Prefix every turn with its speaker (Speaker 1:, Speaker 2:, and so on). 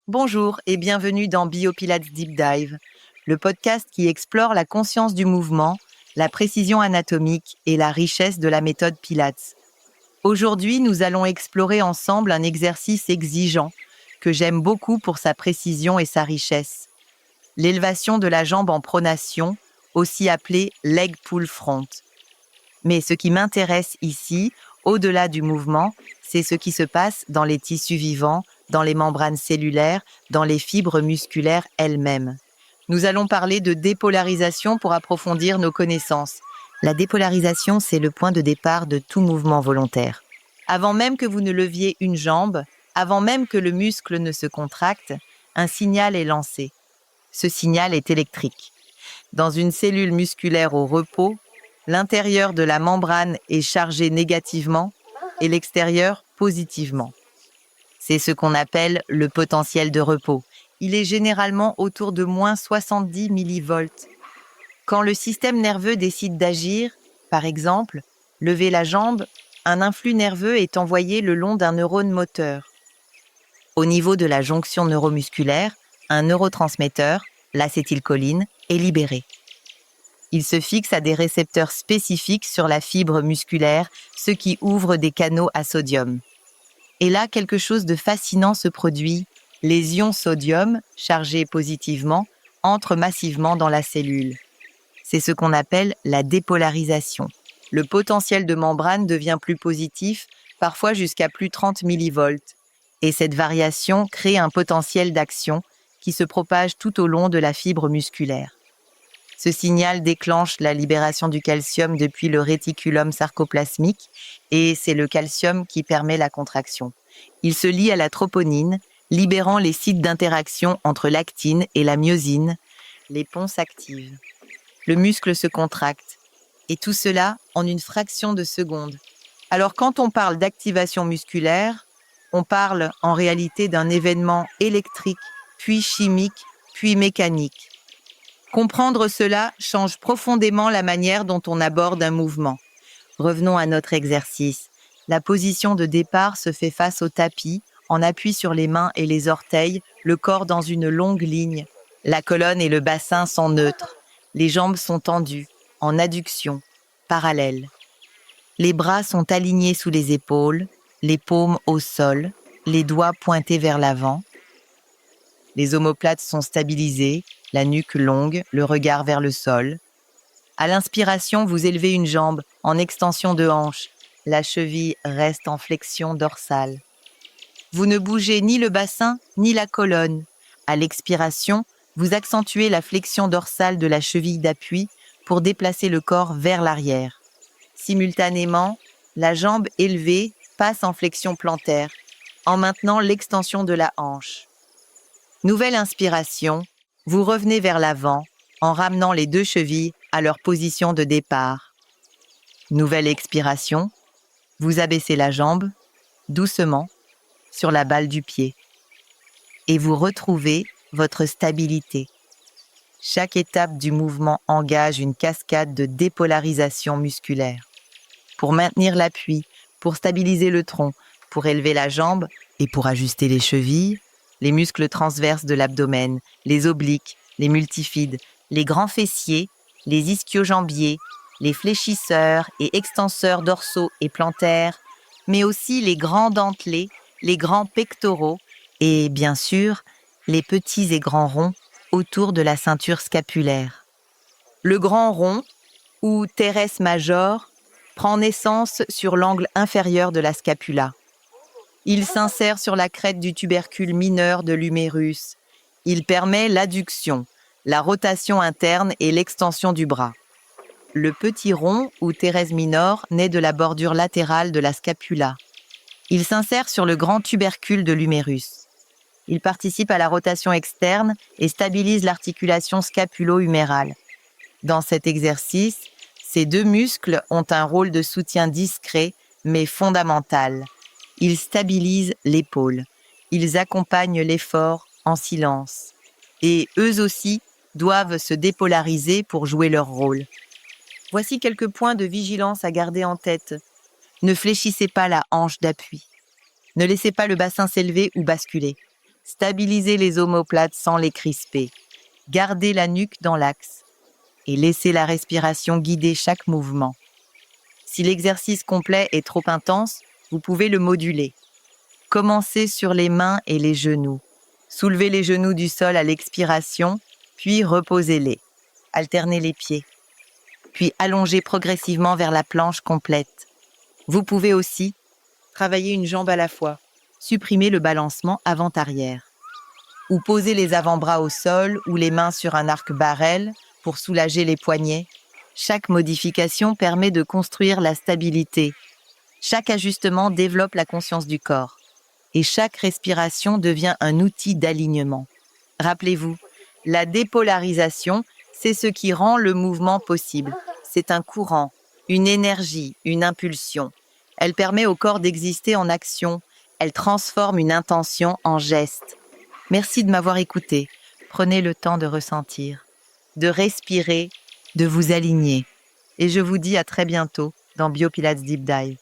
Speaker 1: Bonjour et bienvenue dans BioPilates Deep Dive, le podcast qui explore la conscience du mouvement, la précision anatomique et la richesse de la méthode Pilates. Aujourd'hui, nous allons explorer ensemble un exercice exigeant que j'aime beaucoup pour sa précision et sa richesse. L'élévation de la jambe en pronation, aussi appelée leg pull front. Mais ce qui m'intéresse ici, au-delà du mouvement, c'est ce qui se passe dans les tissus vivants, dans les membranes cellulaires, dans les fibres musculaires elles-mêmes. Nous allons parler de dépolarisation pour approfondir nos connaissances. La dépolarisation, c'est le point de départ de tout mouvement volontaire. Avant même que vous ne leviez une jambe, avant même que le muscle ne se contracte, un signal est lancé. Ce signal est électrique. Dans une cellule musculaire au repos, l'intérieur de la membrane est chargé négativement et l'extérieur positivement. C'est ce qu'on appelle le potentiel de repos. Il est généralement autour de moins 70 millivolts. Quand le système nerveux décide d'agir, par exemple, lever la jambe, un influx nerveux est envoyé le long d'un neurone moteur. Au niveau de la jonction neuromusculaire, un neurotransmetteur, l'acétylcholine, est libéré. Il se fixe à des récepteurs spécifiques sur la fibre musculaire, ce qui ouvre des canaux à sodium. Et là, quelque chose de fascinant se produit. Les ions sodium, chargés positivement, entrent massivement dans la cellule. C'est ce qu'on appelle la dépolarisation. Le potentiel de membrane devient plus positif, parfois jusqu'à plus 30 millivolts. Et cette variation crée un potentiel d'action qui se propage tout au long de la fibre musculaire. Ce signal déclenche la libération du calcium depuis le réticulum sarcoplasmique et c'est le calcium qui permet la contraction. Il se lie à la troponine, libérant les sites d'interaction entre l'actine et la myosine. Les ponts s'activent. Le muscle se contracte. Et tout cela en une fraction de seconde. Alors quand on parle d'activation musculaire, on parle en réalité d'un événement électrique, puis chimique, puis mécanique. Comprendre cela change profondément la manière dont on aborde un mouvement. Revenons à notre exercice. La position de départ se fait face au tapis, en appui sur les mains et les orteils, le corps dans une longue ligne. La colonne et le bassin sont neutres. Les jambes sont tendues, en adduction, parallèles. Les bras sont alignés sous les épaules, les paumes au sol, les doigts pointés vers l'avant. Les omoplates sont stabilisées, la nuque longue, le regard vers le sol. À l'inspiration, vous élevez une jambe en extension de hanche. La cheville reste en flexion dorsale. Vous ne bougez ni le bassin ni la colonne. À l'expiration, vous accentuez la flexion dorsale de la cheville d'appui pour déplacer le corps vers l'arrière. Simultanément, la jambe élevée passe en flexion plantaire, en maintenant l'extension de la hanche. Nouvelle inspiration, vous revenez vers l'avant en ramenant les deux chevilles à leur position de départ. Nouvelle expiration, vous abaissez la jambe, doucement, sur la balle du pied. Et vous retrouvez votre stabilité. Chaque étape du mouvement engage une cascade de dépolarisation musculaire. Pour maintenir l'appui, pour stabiliser le tronc, pour élever la jambe et pour ajuster les chevilles, les muscles transverses de l'abdomen, les obliques, les multifides, les grands fessiers, les ischio-jambiers, les fléchisseurs et extenseurs dorsaux et plantaires, mais aussi les grands dentelés, les grands pectoraux et, bien sûr, les petits et grands ronds autour de la ceinture scapulaire. Le grand rond, ou teres major, prend naissance sur l'angle inférieur de la scapula. Il s'insère sur la crête du tubercule mineur de l'humérus. Il permet l'adduction, la rotation interne et l'extension du bras. Le petit rond, ou teres minor, naît de la bordure latérale de la scapula. Il s'insère sur le grand tubercule de l'humérus. Il participe à la rotation externe et stabilise l'articulation scapulo-humérale. Dans cet exercice, ces deux muscles ont un rôle de soutien discret, mais fondamental. Ils stabilisent l'épaule. Ils accompagnent l'effort en silence. Et eux aussi doivent se dépolariser pour jouer leur rôle. Voici quelques points de vigilance à garder en tête. Ne fléchissez pas la hanche d'appui. Ne laissez pas le bassin s'élever ou basculer. Stabilisez les omoplates sans les crisper. Gardez la nuque dans l'axe et laissez la respiration guider chaque mouvement. Si l'exercice complet est trop intense, vous pouvez le moduler. Commencez sur les mains et les genoux. Soulevez les genoux du sol à l'expiration, puis reposez-les. Alternez les pieds. Puis allongez progressivement vers la planche complète. Vous pouvez aussi travailler une jambe à la fois, supprimer le balancement avant-arrière. Ou poser les avant-bras au sol ou les mains sur un arc-barrel pour soulager les poignets. Chaque modification permet de construire la stabilité. Chaque ajustement développe la conscience du corps. Et chaque respiration devient un outil d'alignement. Rappelez-vous, la dépolarisation, c'est ce qui rend le mouvement possible. C'est un courant, une énergie, une impulsion. Elle permet au corps d'exister en action. Elle transforme une intention en geste. Merci de m'avoir écouté. Prenez le temps de ressentir, de respirer, de vous aligner. Et je vous dis à très bientôt dans BioPilates Deep Dive.